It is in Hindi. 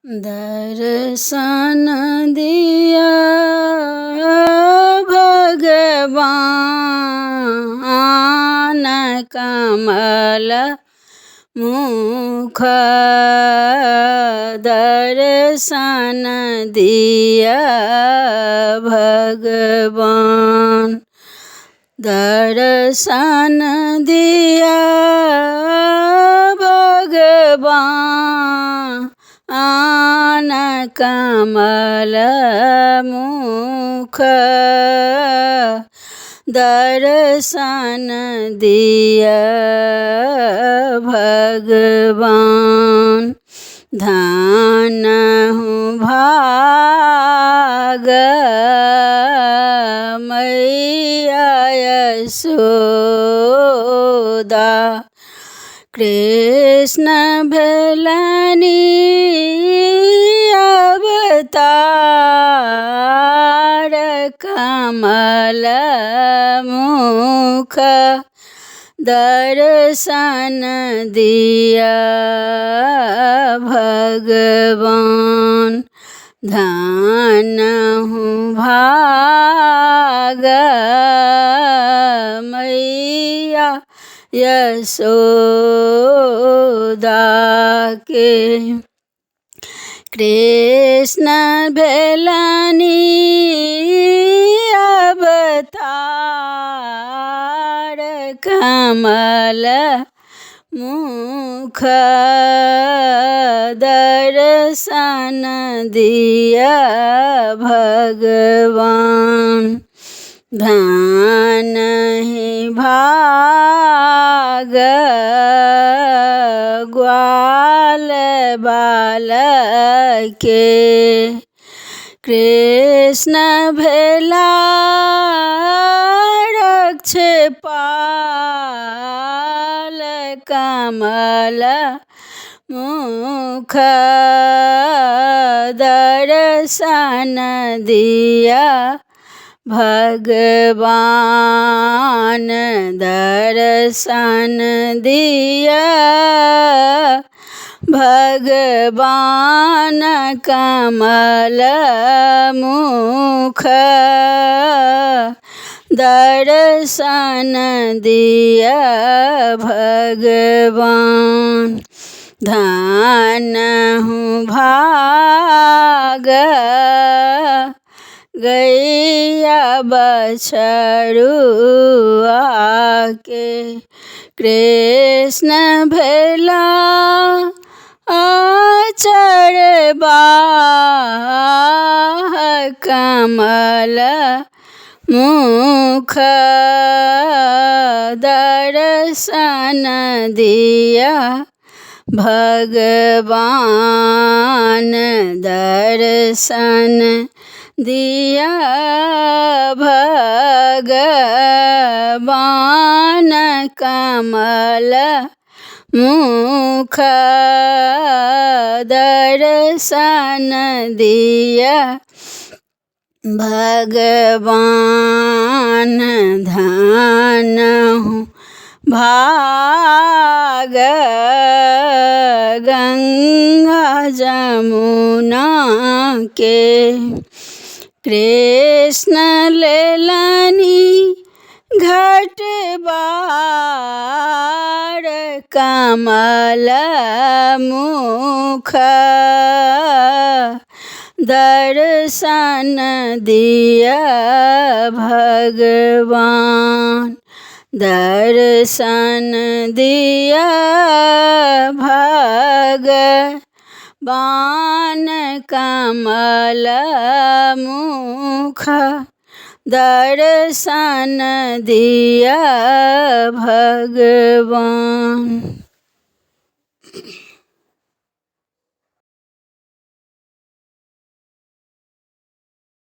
दर्शन दिया भगवान कमल मुख। दर्शन दिया भगवान, दर्शन दिया भगवान कमल मुख। दर्शन दिया भगवान, धन हूँ भाग मैया यशोदा। कृष्ण भेलनि अवतार कमल मुख। दर्शन दिया भगवान, धन हूँ भाग मैया यशोदा के। कृष्ण भेलनि अवतार कमल मुख। दर्शन दिया भगवान, धन ही भाग ग्वाल बाल के। कृष्ण भेला रक्षपाल कमल मुख। दर्शन दिया भगवान, दर्शन दिया भगवान कमल मुख। दर्शन दिया भगवान, धन हूँ भाग गैया बछरुआ के। कृष्ण भेला अचरबाह कमल मुख। दर्शन दिया भगवान, दर्शन दिया भगवान कमल मुख। दर्शन दिया भगवान, धन हूँ भाग गंगा जमुना के। कृष्ण लेलनि घटबार कमल मुख। दर्शन दिया भगवान, दर्शन दिया भगवान कमल मुख। दर्शन दिया भगवान।